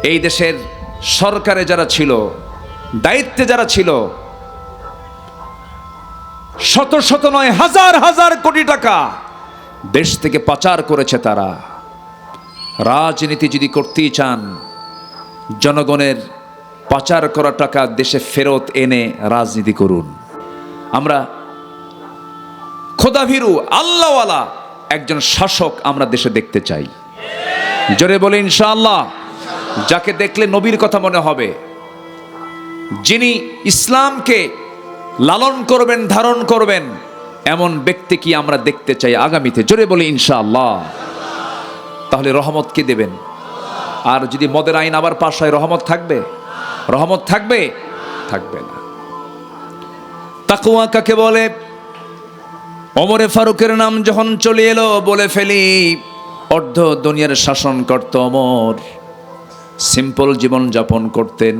এই দেশের সরকারে যারা ছিল, দায়িত্বে যারা ছিল, শত শত নয় হাজার হাজার কোটি টাকা দেশ থেকে পাচার করেছে তারা। রাজনীতি যদি করতেই চান, জনগণের পাচার করা টাকা দেশে ফেরত এনে রাজনীতি করুন। আমরা খোদাভীরু আল্লাহওয়ালা একজন শাসক আমরা দেশে দেখতে চাই। জোরে বলে ইনশাআল্লাহ। যাকে দেখলে নবীর কথা মনে হবে, যিনি ইসলামকে লালন করবেন, ধারণ করবেন, এমন ব্যক্তি কি আমরা দেখতে চাই আগামীতে। জোরে বলে ইনশাআল্লাহ। তাহলে রহমত কে দেবেন? আর যদি মদের আইন আবার পাশ হয়, রহমত থাকবে? রহমত থাকবে? থাকবে না। তাকওয়া কাকে বলে? ওমরে ফারুকের নাম যখন চলে এলো, বলে ফেলি অর্ধ দুনিয়ার শাসন করত ওমর। সিম্পল জীবন যাপন করতেন।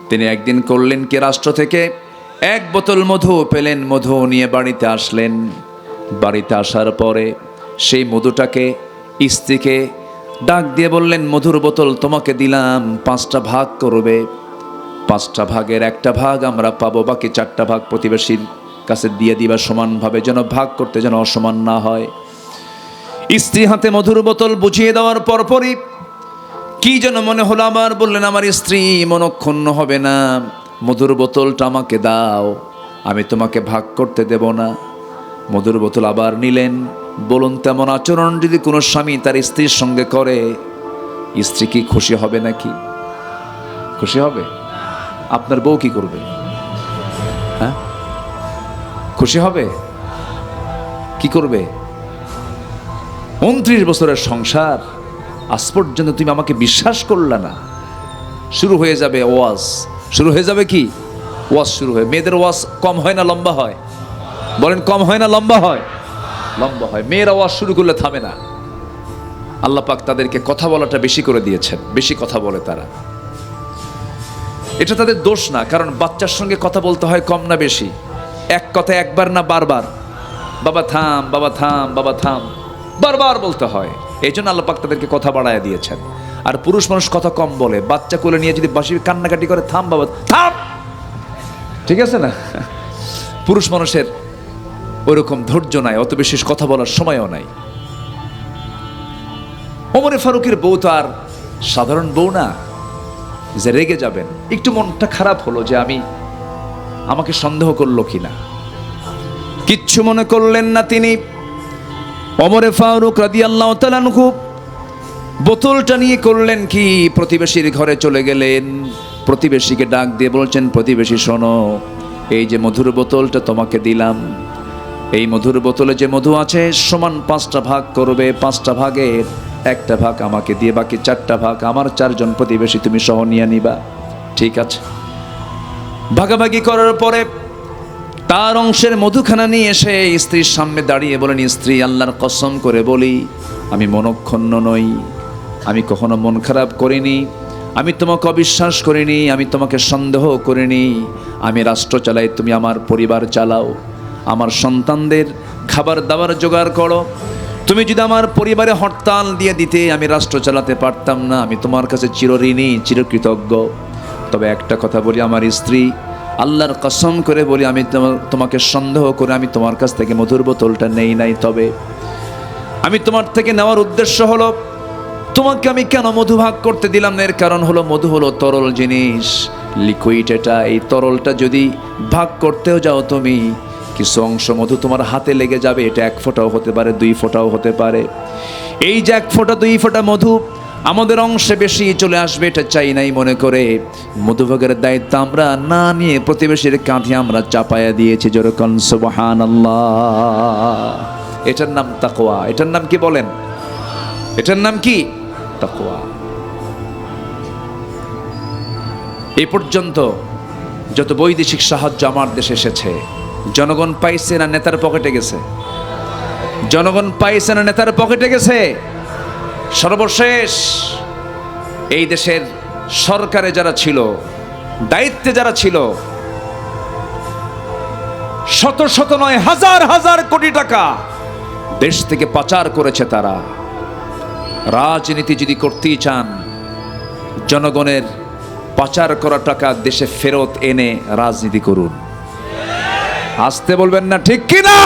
তিনি একদিন করলেন কি, রাষ্ট্র থেকে এক বোতল মধু পেলেন, মধু নিয়ে বাড়িতে আসলেন। বাড়িতে আসার পরে সেই মধুটাকে স্ত্রীকে ডাক দিয়ে বললেন, মধুর বোতল তোমাকে দিলাম, 5টা ভাগ করবে। 5টা ভাগের 1টা ভাগ আমরা পাবো, বাকি 4টা ভাগ প্রতিবেশীর কাছে দিয়ে দিবা সমানভাবে, যেন ভাগ করতে যেন অসমান না হয়। স্ত্রী হাতে মধুর বোতল বুঝিয়ে দেওয়ার পরপরই কি যেন মনে হলো আমার, বললেন আমার স্ত্রী মনক্ষুণ্ণ হবে না, মধুর বোতলটা আমাকে দাও, আমি তোমাকে ভাগ করতে দেব না। মধুর বোতল আবার নিলেন। বলুন, তেমন আচরণ যদি কোনো স্বামী তার স্ত্রীর সঙ্গে করে, স্ত্রী কি খুশি হবে নাকি? খুশি হবে? আপনার বউ কি করবে? হ্যাঁ, খুশি হবে? কি করবে? 29 বছরের সংসার, আজ পর্যন্ত তুমি আমাকে বিশ্বাস করলা না। শুরু হয়ে যাবে ওয়াজ, শুরু হয়ে যাবে কি ওয়াজ শুরু হয়। মেয়েদের ওয়াজ কম হয় না লম্বা হয়? বলেন, কম হয় না লম্বা হয়? লম্বা হয়। মেয়েরা ওয়াজ শুরু করলে থামে না। আল্লাহ পাক তাদেরকে কথা বলাটা বেশি করে দিয়েছেন, বেশি কথা বলে তারা। এটা তাদের দোষ না, কারণ বাচ্চার সঙ্গে কথা বলতে হয় কম না বেশি? এক কথা একবার না বারবার? বাবা থাম, বাবা থাম, বাবা থাম, বারবার বলতে হয়। এই জন্য আল্লাহ পাক তাদেরকে কথা বাড়ায় দিয়েছেন। আর পুরুষ মানুষ কথা কম বলে, বাচ্চা কোলে নিয়ে যদি বাসি কান্নাকাটি করে, থাম বাবা থাম, ঠিক আছে না? পুরুষ মানুষের ওইরকম ধৈর্য নাই, অত বেশি কথা বলার সময়ও নাই। ওমরে ফারুকের বউ তো আর সাধারণ বউ না যে রেগে যাবেন। একটু মনটা খারাপ হলো যে আমাকে সন্দেহ করলো কিনা। কিচ্ছু মনে করলেন না তিনি। ওমরে ফারুক রাদিয়াল্লাহু তাআলা আনহু বোতলটা নিয়ে করলেন কি, প্রতিবেশীর ঘরে চলে গেলেন। প্রতিবেশীকে ডাক দিয়ে বলছেন, প্রতিবেশী শোনো, এই যে মধুর বোতলটা তোমাকে দিলাম, এই মধুর বোতলে যে মধু আছে সমান 5টা ভাগ করবে। 5টা ভাগের 1টা ভাগ আমাকে দিয়ে বাকি 4টা ভাগ আমার 4 জন প্রতিবেশী তুমি সহ নিয়ে নিবা। ঠিক আছে। ভাগাভাগি করার পরে তার অংশের মধুখানা নিয়ে এসে স্ত্রীর সামনে দাঁড়িয়ে বলেন, স্ত্রী আল্লাহর কসম করে বলি, আমি মনক্ষুণ্ণ নই, আমি কখনো মন খারাপ করিনি, আমি তোমাকে অবিশ্বাস করিনি, আমি তোমাকে সন্দেহ করিনি। আমি রাষ্ট্র চালাই, তুমি আমার পরিবার চালাও, আমার সন্তানদের খাবার দাবার জোগাড় করো। তুমি যদি আমার পরিবারে হরতাল দিয়ে দিতে, আমি রাষ্ট্র চালাতে পারতাম না। আমি তোমার কাছে চিরঋণী, চিরকৃতজ্ঞ। তবে একটা কথা বলি, আমার স্ত্রী, আল্লাহর কসম করে বলি, আমি তোমাকে সন্দেহ করে আমি তোমার কাছ থেকে মধুর বোতলটা নেই নাই। তবে আমি তোমার থেকে নেওয়ার উদ্দেশ্য হলো, তোমাকে আমি কেন মধু ভাগ করতে দিলাম না, এর কারণ হলো মধু হলো তরল জিনিস, লিকুইড। এটা, এই তরলটা যদি ভাগ করতেও যাও তুমি, কিছু অংশ মধু তোমার হাতে লেগে যাবে। এটা 1 ফোঁটাও হতে পারে, 2 ফোঁটাও হতে পারে। এই যে 1 ফোঁটা 2 ফোঁটা মধু আমাদের অংশে বেশি চলে আসবে, এটা চাই নাই মনে করে মধুভাগের দায়িত্ব আমরা না নিয়ে প্রতিবেশীর কাঁধে আমরা চাপায়া দিয়েছি। যেরকম সুবহানাল্লাহ। এটার নাম তাকওয়া। এটার নাম কি বলেন? এটার নাম কি? তাকওয়া। এই পর্যন্ত যত বৈদেশিক সাহায্য আমার দেশে এসেছে, জনগণ পাইছে না নেতার পকেটে গেছে? জনগণ পাইছে না নেতার পকেটে গেছে? সর্বশেষ এই দেশের সরকারে যারা ছিল, দায়িত্বে যারা ছিল, শত শত নয় হাজার হাজার কোটি টাকা দেশ থেকে পাচার করেছে তারা। রাজনীতি যদি করতেই চান, জনগণের পাচার করা টাকা দেশে ফেরত এনে রাজনীতি করুন। আসতে বলবেন না, ঠিক কিনা?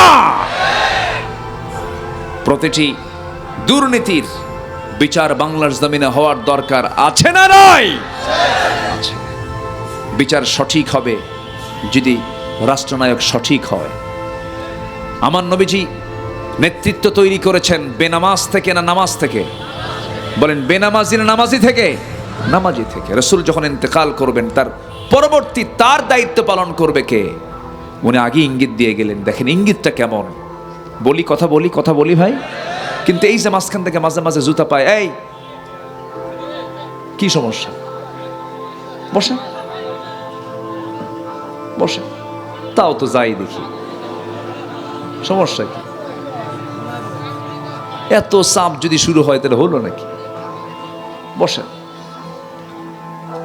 প্রতিটি দুর্নীতির বিচার বাংলার জমিনে হওয়ার দরকার আছে না নাই? আছে। বিচার সঠিক হবে যদি রাষ্ট্রনায়ক সঠিক হয়। আমার নবীজি নেতৃত্ব তৈরি করেছেন বেনামাজ থেকে না নামাজ থেকে? বলেন, বেনামাজি না নামাজি থেকে? নামাজি থেকে। রাসূল যখন ইন্তেকাল করবেন, তার পরবর্তী তার দায়িত্ব পালন করবে কে? উনি আগে ইঙ্গিত দিয়ে গেলেন। দেখেন ইঙ্গিতটা কেমন। কথা বলি ভাই, কিন্তু এই যে মাঝখান থেকে মাঝে মাঝে জুতা পায়, এই কি সমস্যা? বসে বসে, তাও তো যাই দেখি, সমস্যা কি? এত চাপ যদি শুরু হয় তাহলে হলো নাকি? বসেন,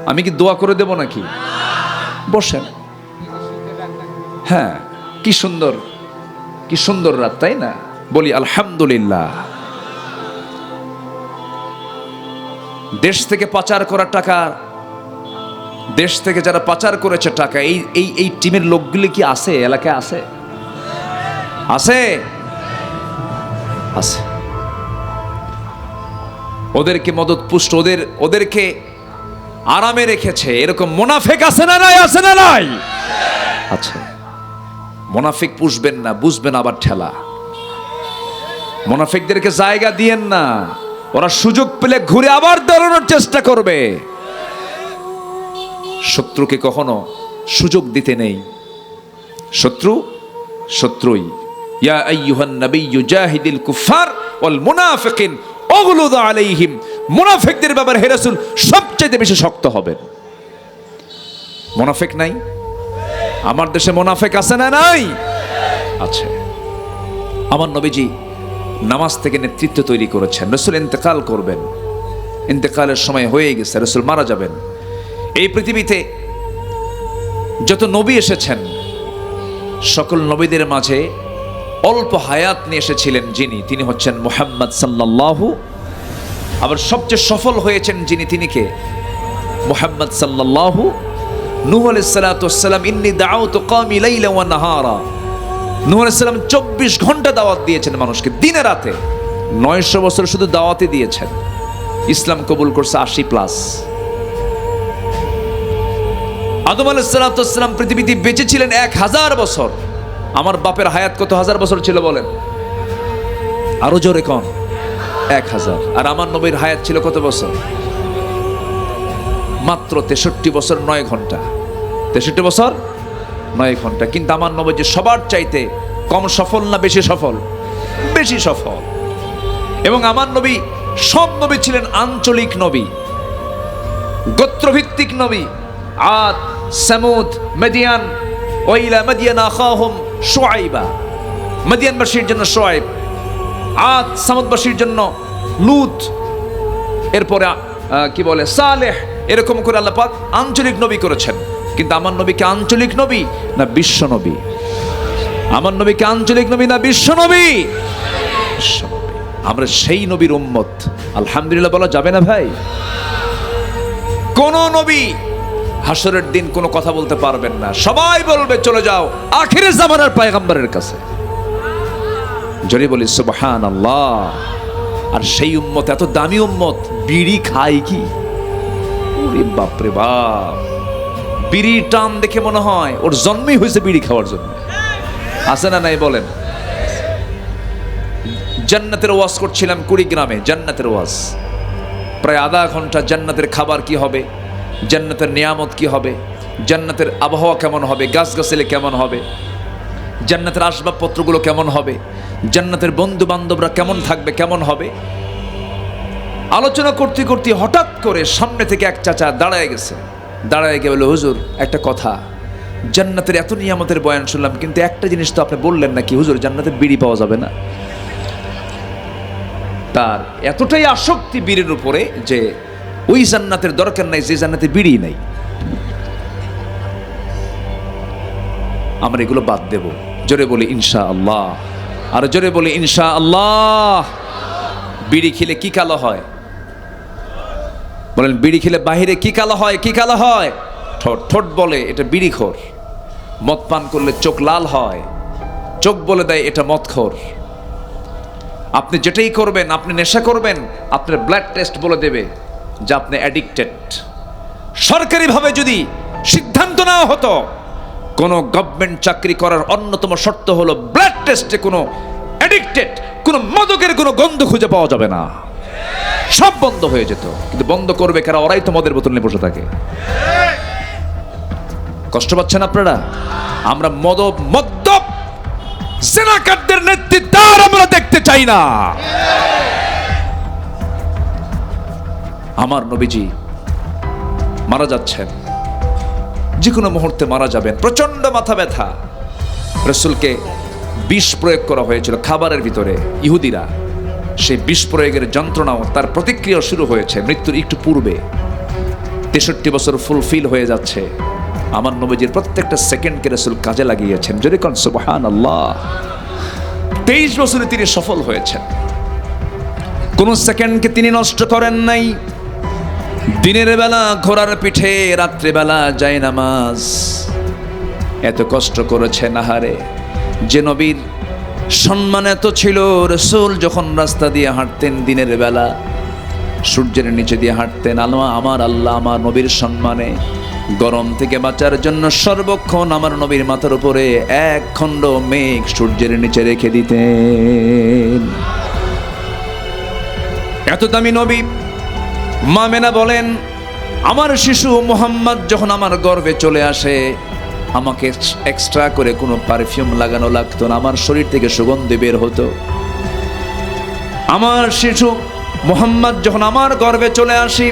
আমি কি দোয়া করে দেব নাকি? বসেন। হ্যাঁ, কি সুন্দর রাত, তাই না? বলি আলহামদুলিল্লাহ। দেশ থেকে পাচার করা টাকা, দেশ থেকে যারা পাচার করেছে টাকা, এই টিমের লোকগুলি কি আছে? এলাকায় আছে? আছে? আছে। ওদেরকে মদত পুষ্ট, ওদেরকে আরামে রেখেছে এরকম মুনাফিক আছে না নাই? আছে না নাই? আছে। মুনাফিক পুষবেন না, বুঝবেন আবার ঠেলা। মুনাফিকদেরকে জায়গা দিয়েন না, ওরা সুযোগ পেলে ঘুরে আবার দাঁড়ানোর চেষ্টা করবে। শত্রুকে কখনো সুযোগ দিতে নেই। শত্রুই। ইয়া আইয়ুহান নাবিয়্যু জাহিদিল কুফার ওয়াল মুনাফিকিন ওগলুদ আলাইহিম। মুনাফিকদের ব্যাপারে হে রাসূল সবচেয়ে বেশি শক্ত হবেন। মুনাফিক নাই? আমার দেশে মুনাফিক আছে না নাই? আছে। আমার নবীজি নামাজ থেকে নেতৃত্ব তৈরি করেছেন। রাসূল ইন্তেকাল করবেন, ইন্তেকালের সময় হয়ে গেছে, রাসূল মারা যাবেন। এই পৃথিবীতে যত নবী এসেছেন, সকল নবীদের মাঝে অল্প হায়াত নিয়ে এসেছিলেন যিনি, তিনি হচ্ছেন মুহাম্মদ সাল্লাল্লাহু। আবার সবচেয়ে সফল হয়েছেন যিনি, তিনি কে? মুহাম্মদ সাল্লাল্লাহু। নূহ আলাইহিস সালাতু ওয়াস সালাম, ইন্নী দাআউতু কওমি লাইলা ওয়া নাহারা। নূহ আলাইহিস সালাম 24 ঘন্টা দাওয়াত দিয়েছেন মানুষকে, দিনে রাতে। 900 বছর শুধু দাওয়াতই দিয়েছেন। ইসলাম কবুল করছে 80+। আদম আলাইহিস সালাতু ওয়াস সালাম পৃথিবীতে বেঁচে ছিলেন 1000 বছর। আমার বাপের হায়াত কত হাজার বছর ছিল বলেন? আরো জোরে কোন? 1000। আর আমার নবীর হায়াত ছিল কত বছর? মাত্র 63 বছর 9 ঘন্টা। 63 বছর 9 ঘন্টা। কিন্তু আমার নবী যে সবার চাইতে কম সফল না বেশি সফল? বেশি সফল। এবং আমার নবী, সব নবী ছিলেন আঞ্চলিক নবী, গোত্রভিত্তিক নবী। আদ, সামুদ, মাদিয়ান, ওয়াইলা মাদিয়ান আখাহুম শুআইবা। মাদিয়ানবাসীর জন্য শুআইব, আদ সামুদবাসীর জন্য লূত, এরপরে কি বলে সালেহ। এরকম করে আল্লাহ পাক আঞ্চলিক নবী করেছেন। কিন্তু আমার নবীকে আঞ্চলিক নবী না বিশ্ব নবী? আমার নবীকে আঞ্চলিক নবী না বিশ্ব নবী? বিশ্ব নবী। আমরা সেই নবীর উম্মত। আলহামদুলিল্লাহ বলা যাবে না ভাই? কোন নবী হাসরের দিন কোনো কথা বলতে পারবেন না। সবাই বলবে চলে যাও আখিরের জামানার পয়গম্বরের কাছে। জোরে বলি সুবহানাল্লাহ। আর সেই উম্মত, এত দামি উম্মত, বিড়ি খায় কি? ওরে বাপ রে বাপ! বিড়ির টান দেখে মনে হয় ওর জন্মই হয়েছে বিড়ি খাওয়ার জন্য। আছে না নাই বলেন? জান্নাতের ওয়াজ করছিলাম কুড়িগ্রামে, জান্নাতের ওয়াজ। প্রায় আধা ঘন্টা জান্নাতের খাবার কি হবে, জান্নাতের নিয়ামত কি হবে, জান্নাতের আবহাওয়া কেমন হবে, গাছগাছালি কেমন হবে, জান্নাতের আসবাবপত্রগুলো কেমন হবে, জান্নাতের বন্ধু বান্ধবরা কেমন থাকবে, কেমন হবে। আলোচনা করতে করতে হঠাৎ করে সামনে থেকে এক চাচা দাঁড়ায় গেছে। দাঁড়ায় গিয়ে বলল, হুজুর একটা কথা, জান্নাতের এত নিয়ামতের বয়ান শুনলাম, কিন্তু একটা জিনিস তো আপনি বললেন না, কি হুজুর? জান্নাতে বিড়ি পাওয়া যাবে না? তার এতটাই আসক্তি বিড়ির উপরে যে ওই জান্নাতের দরকার নাই যে জান্নাতে বিড়ি নাই। আমরা এগুলো বাদ দেব। জোরে বলি ইনশাআল্লাহ। আর জোরে বলি ইনশাআল্লাহ। বিড়ি খেলে কি কালো হয়? বলেন বিড়ি খেলে বাহিরে কি কালো হয়, কি কালো হয়? ঠোঁট। ঠোঁট বলে এটা বিড়িখোর। মদ পান করলে চোখ লাল হয়, চোখ বলে দেয় এটা মদখোর। আপনি যেটাই করবেন, আপনি নেশা করবেন, আপনার ব্লাড টেস্ট বলে দেবে যে আপনি অ্যাডিক্টেড। সরকারিভাবে যদি সিদ্ধান্ত নেওয়া হতো কোনো গভর্নমেন্ট চাকরি করার অন্যতম শর্ত হলো ব্লাড টেস্টে কোনো অ্যাডিক্টেড, কোনো মাদকের কোনো গন্ধ খুঁজে পাওয়া যাবে না, সব বন্ধ হয়ে যেত। কিন্তু বন্ধ করবে কারা? ওরাই তো মদের বোতল নিয়ে বসে থাকে। কষ্ট পাচ্ছেন আপনারা? আমরা মদ্যপ জেনাকারদের নেতৃত্ব আর আমরা দেখতে চাই না। আমার নবীজি মারা যাচ্ছেন, যে কোনো মুহূর্তে মারা যাবেন, প্রচন্ড মাথা ব্যথা। রাসূলকে বিষ প্রয়োগ করা হয়েছিল খাবারের ভিতরে। ইহুদিরা সেই বিষ প্রয়োগের যন্ত্রণাও, তার প্রতিক্রিয়া শুরু হয়েছে মৃত্যুর একটু পূর্বে। 63 বছর ফুলফিল হয়ে যাচ্ছে। আমার নবীজির প্রত্যেকটা সেকেন্ডকে রাসূল কাজে লাগিয়েছেন। যদি কোন সুবহানাল্লাহ, 23 বছরে তিনি সফল হয়েছেন, কোন সেকেন্ডকে তিনি নষ্ট করেন নাই। দিনের বেলা ঘোড়ার পিঠে, রাত্রে বেলা যায় নামাজ, এত কষ্ট করেছেন। আহারে, যে নবীর সম্মান এত ছিল, রাসূল যখন রাস্তা দিয়ে হাঁটতেন দিনের বেলা সূর্যের নিচে দিয়ে হাঁটতেন, আমার আল্লাহ আমার নবীর সম্মানে গরম থেকে বাঁচার জন্য সর্বক্ষণ আমার নবীর মাথার উপরে এক খণ্ড মেঘ সূর্যের নিচে রেখে দিতেন। এত দামি নবী। মা মেনা বলেন, আমার শিশু মুহাম্মদ যখন আমার গর্ভে চলে আসে, আমাকে এক্সট্রা করে কোনো পারফিউম লাগানো লাগতো না, আমার শরীর থেকে সুগন্ধি বের হতো। আমার শিশু মুহাম্মদ যখন আমার গর্ভে চলে আসি,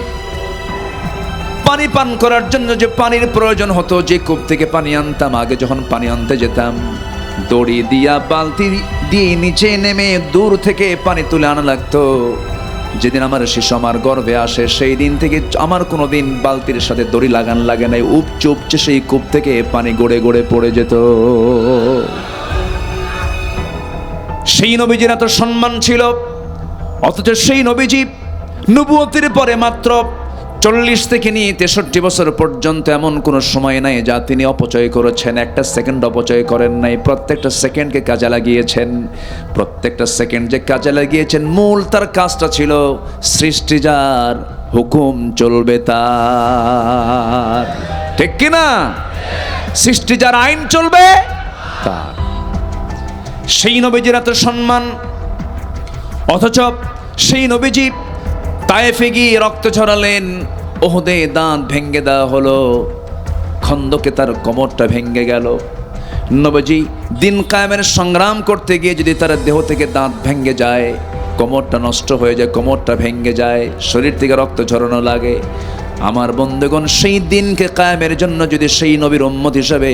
পানি পান করার জন্য যে পানির প্রয়োজন হতো, যে কূপ থেকে পানি আনতাম, আগে যখন পানি আনতে যেতাম দড়ি দিয়া বালতি দিয়ে নিচে নেমে দূর থেকে পানি তুলে আনা লাগতো। যেদিন আমার শিশু আমার গর্ভে আসে, সেই দিন থেকে আমার কোনোদিন বালতির সাথে দড়ি লাগান লাগে নাই, উপচে উপচে সেই কূপ থেকে পানি গড়ে গড়ে পড়ে যেত। সেই নবীজির এত সম্মান ছিল, অথচ সেই নবীজি নবুয়তের পরে মাত্র 40 থেকে নিয়ে 63 বছর পর্যন্ত এমন কোনো সময় নাই যা তিনি অপচয় করেছেন। একটা সেকেন্ড অপচয় করেন নাই, প্রত্যেকটা সেকেন্ডকে কাজে লাগিয়েছেন। প্রত্যেকটা সেকেন্ড যে কাজে লাগিয়েছেন, মূল তার কাজটা ছিল সৃষ্টি যার, হুকুম চলবে তার। ঠিক কিনা? সৃষ্টি যার, আইন চলবে তার। সেই নবীজির এত সম্মান, অথচ সেই নবীজি তায়েফে গিয়ে রক্ত ঝরালেন, ওহদে দাঁত ভেঙ্গে দেওয়া হলো, খন্দকে তার কোমরটা ভেঙ্গে গেল। নবীজি দিন কায়েমের সংগ্রাম করতে গিয়ে যদি তার দেহ থেকে দাঁত ভেঙ্গে যায়, কোমরটা নষ্ট হয়ে যায়, কোমরটা ভেঙ্গে যায়, শরীর থেকে রক্ত ঝরানো লাগে, আমার বন্ধুগণ, সেই দিনকে কায়েমের জন্য যদি সেই নবীর উম্মত হিসাবে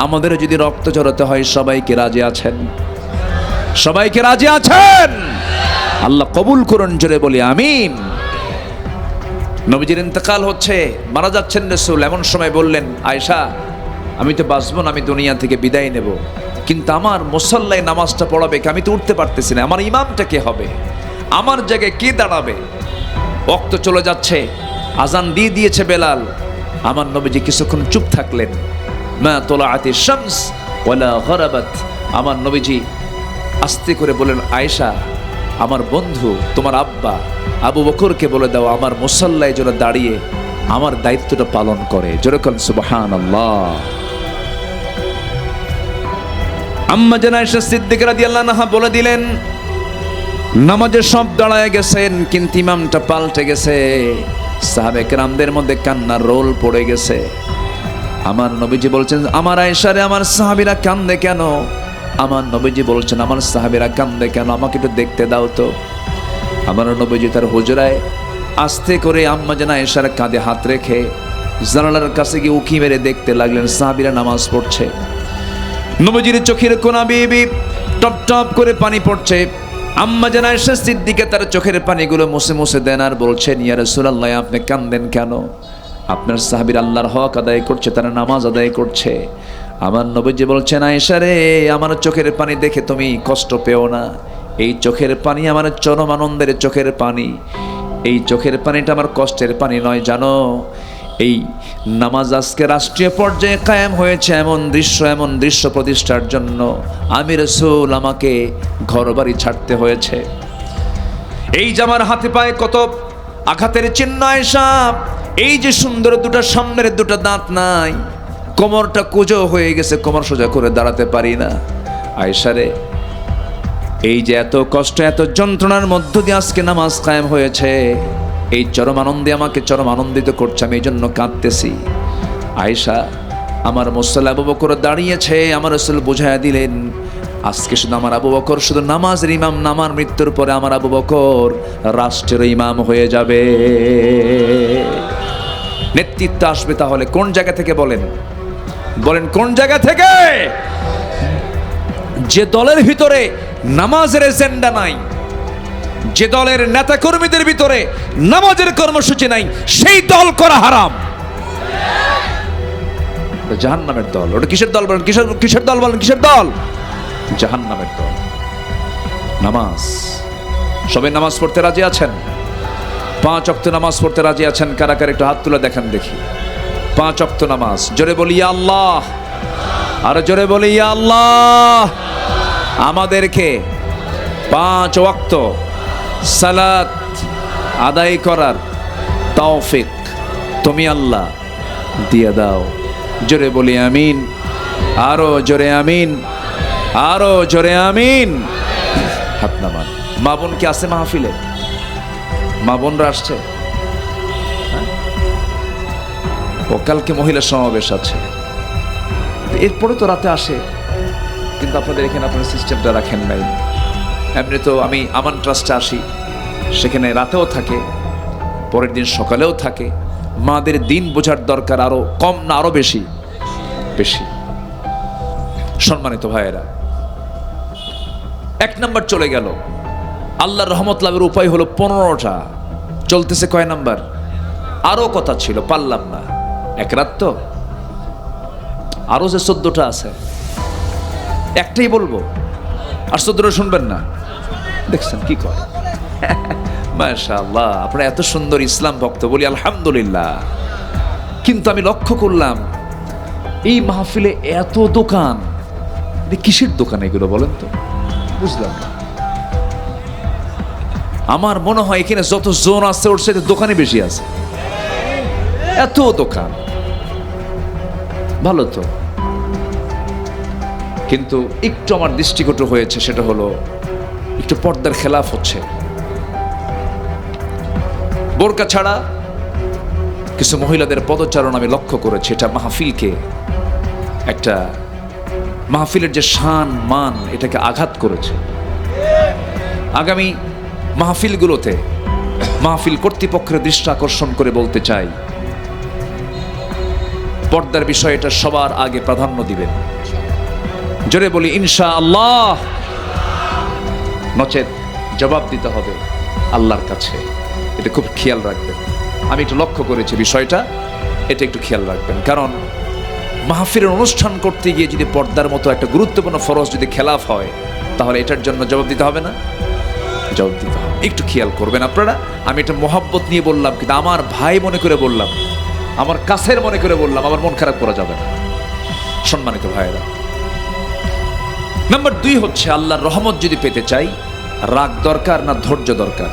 আমাদের যদি রক্ত ঝরাতে হয়, সবাইকে রাজি আছেন? সবাইকে রাজি আছেন? আল্লাহ কবুল করুন, জোরে বলি আমিন। নবীজির ইন্তেকাল হচ্ছে, মারা যাচ্ছেন রাসূল। এমন সময় বললেন, আয়েশা, আমি তো বাঁচব না, আমি দুনিয়া থেকে বিদায় নেব, কিন্তু আমার মুসল্লায় নামাজটা পড়াবে কে? আমি তো উঠতে পারতেছি না, আমার ইমামটা কে হবে? আমার জায়গায় কে দাঁড়াবে? ওয়াক্ত চলে যাচ্ছে, আজান দিয়ে দিয়েছে বেলাল। আমার নবীজি কিছুক্ষণ চুপ থাকলেন। মা তোলাআতিশ শামস ওয়ালা গরাবাত। আমার নবীজি আস্তে করে বলেন, আয়েশা, আমার বন্ধু তোমার আব্বা আবু বকরকে বলে দাও আমার মুসল্লায় যেন দাঁড়িয়ে আমার দায়িত্বটা পালন করে। যেরকম সুবহানাল্লাহ। আম্মা জান আয়েশা সিদ্দিকা রাদিয়াল্লাহু আনহা বলে দিলেন, নামাজে সব দাঁড়ায় গেছেন, কিন্তু ইমামটা পাল্টে গেছে। সাহাবে কেরামদের মধ্যে কান্নার রোল পড়ে গেছে। আমার নবীজি বলছেন, আমার আয়েশারে আমার সাহাবীরা কান্দে কেন? আমার নবীজি বলছেন, আমার সাহাবীরা কান্দে কেন? আমাকে একটু দেখতে দাও তো। আমার নবীজি তার হুজরায় আস্তে করে আম্মা জান আয়েশার কাঁধে হাত রেখে জানালার কাছে গিয়ে উকি মেরে দেখতে লাগলেন সাহাবীরা নামাজ পড়ছে। নবীজির চোখের কোনা বেয়ে টপ টপ করে পানি পড়ছে। আম্মা জান আয়েশা সিদ্দিকা তার চোখের পানিগুলো মুছে মুছে দেন আর বলছেন, ইয়া রাসূলুল্লাহ, আপনি কাঁদেন কেন? আপনার সাহাবীরা আল্লাহর হক আদায় করছে, তারা নামাজ আদায় করছে। আমার নবীজি বলছেন, আয়েশা রে, আমার চোখের পানি দেখে তুমি কষ্ট পেও না। এই চোখের পানি আমার চরম আনন্দের চোখের পানি। এই চোখের পানিটা আমার কষ্টের পানি নয়, জানো। এই নামাজ আজকে রাষ্ট্রীয় পর্যায়ে কায়েম হয়েছে এমন দৃশ্য প্রতিষ্ঠার জন্য আমি রাসূল আমাকে ঘরবাড়ি ছাড়তে হয়েছে। এই যে আমার হাতে পায়ে কত আঘাতের চিহ্ন আয়েশা, এই যে সুন্দর দুটো সামনের দুটো দাঁত নাই, কোমরটা কুঁজো হয়ে গেছে, কোমর সোজা করে দাঁড়াতে পারি না। আয়েশা রে, এই যে এত কষ্ট এত যন্ত্রণার মধ্য দিয়ে আজকে নামাজ কায়েম হয়েছে, এই চরম আনন্দে আমাকে চরম আনন্দিত করছে, আমি এই জন্য কাঁদতেছি। আয়েশা, আমার মুসল্লি আবু বকর দাঁড়িয়েছে, আমার রাসূল বুঝাইয়া দিলেন আজকে শুধু আমার আবু বকর শুধু নামাজের ইমাম না, আমার মৃত্যুর পরে আমার আবু বকর রাষ্ট্রের ইমাম হয়ে যাবে। নেতৃত্ব আসবে তাহলে কোন জায়গা থেকে বলেন? বলেন কোন জায়গা থেকে? যে দলের ভিতরে নামাজের এজেন্ডা নাই, যে দলের নেতা কর্মীদের ভিতরে নামাজের কর্মসূচি নাই, সেই দল করা হারাম। জাহান্নামের দল। ওটা কিসের দল বলেন? কিসের দল বলেন? কিসের দল? জাহান্নামের দল। নামাজ, সবাই নামাজ পড়তে রাজি আছেন? 5 ওয়াক্ত নামাজ পড়তে রাজি আছেন? কারা কারা একটু হাত তুলে দেখেন দেখি। 5 ওয়াক্ত নামাজ, জোরে বলি ইয়া আল্লাহ, আর জোরে বলি ইয়া আল্লাহ। আমাদেরকে 5 ওয়াক্ত সালাত আদায় করার তৌফিক তুমি আল্লাহ দিয়ে দাও। জোরে বলি আমিন, আরো জোরে আমিন, আরো জোরে আমিন। হাত নামান। মা বোন কি আছে মাহফিলে? মা বোনরা আসছে? ও কালকে মহিলা সমাবেশ আছে, এরপরে তো রাতে আসে, কিন্তু আপনাদের এখানে আপনারা সিস্টেমটা রাখেন নাই। এমনি তো আমি আমান ট্রাস্টে আসি, সেখানে রাতেও থাকে, পরের দিন সকালেও থাকে। মাদের দিন বোঝার দরকার আরো কম না আরো বেশি? বেশি। সম্মানিত ভাইয়েরা, 1 নাম্বার চলে গেল। আল্লাহর রহমত লাভের উপায় হলো 15টা, চলতেছে কয় নাম্বার? আরো কথা ছিল, পারলাম না। 1 রাত তো আরো যে 14টা আছে, একটাই বলবো, আর 14টা শুনবেন না। দেখছেন কি করে? মাশাআল্লাহ, আপনারা এত সুন্দর ইসলাম ভক্ত, বলি আলহামদুলিল্লাহ। কিন্তু আমি লক্ষ্য করলাম এই মাহফিলে এত দোকান, কিসের দোকান এগুলো বলেন তো? বুঝলাম না। আমার মনে হয় এখানে যত জোন আছে ওর সাথে দোকানে বেশি আছে। এত দোকান, ভালো তো, কিন্তু একটু আমার দৃষ্টিকটু হয়েছে, সেটা হলো একটু পর্দার খেলাফ হচ্ছে। বোরকা ছাড়া কিছু মহিলাদের পদচারণ আমি লক্ষ্য করেছি। এটা মাহফিলকে, একটা মাহফিলের যে শান মান, এটাকে আঘাত করেছে। আগামী মাহফিলগুলোতে মাহফিল কর্তৃপক্ষের দৃষ্টি আকর্ষণ করে বলতে চাই, পর্দার বিষয়টা সবার আগে প্রাধান্য দিবেন। জোরে বলি ইনশাআল্লাহ। নচেত জবাব দিতে হবে আল্লাহর কাছে। এটা খুব খেয়াল রাখবেন। আমি একটু লক্ষ্য করেছি বিষয়টা, এটা একটু খেয়াল রাখবেন। কারণ মাহফিলের অনুষ্ঠান করতে গিয়ে যদি পর্দার মতো একটা গুরুত্বপূর্ণ ফরজ যদি খেলাফ হয়, তাহলে এটার জন্য জবাব দিতে হবে না? জবাব দিতে হবে। একটু খেয়াল করবেন আপনারা। আমি এটা মোহাব্বত নিয়ে বললাম, কিন্তু আমার ভাই মনে করে বললাম, আমার কাছের মনে করে বললাম, আমার মন খারাপ করা যাবে না। সম্মানিত ভাইয়েরা, নাম্বার 2 হচ্ছে আল্লাহর রহমত যদি পেতে চাই, রাগ দরকার না ধৈর্য দরকার?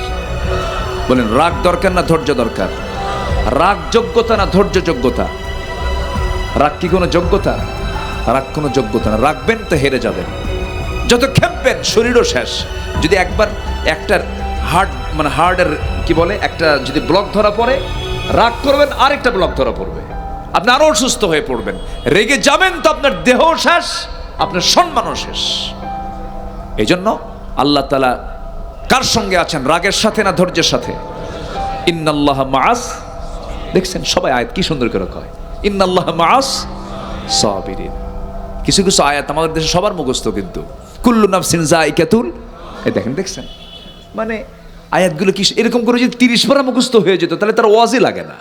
বলেন, রাগ দরকার না ধৈর্য দরকার? রাগ যোগ্যতা না ধৈর্য যোগ্যতা? রাগ কি কোনো যোগ্যতা? রাগ কোনো যোগ্যতা না। রাখবেন তো হেরে যাবেন। যত খেপবেন শরীরও শেষ। যদি একবার একটা হার্টের কি বলে, একটা যদি ব্লক ধরা পড়ে, রাগ করবেন আরেকটা ব্লক ধরা পড়বে, আপনি আরো অসুস্থ হয়ে পড়বেন। রেগে যাবেন তো আপনার দেহ শেষ, আপনার সম্মানও শেষ। এই জন্য আল্লাহ তাআলা কার সঙ্গে আছেন? রাগের সাথে না ধৈর্যের সাথে? ইন্নাল্লাহা মাআস, দেখছেন সবাই আয়াত কি সুন্দর করে কয়, ইন্নাল্লাহা মাআস সাবিরিন। কিছু কিছু আয়াত আমাদের দেশে সবার মুখস্থ, কিন্তু কুল্লু নাফসিন যায়িকাতুল, এই দেখেন, দেখছেন মানে আয়াতগুলো কি এরকম করে যদি 30 পারা মুখস্থ হয়ে যেত, তাহলে তার ওয়াজই লাগে না।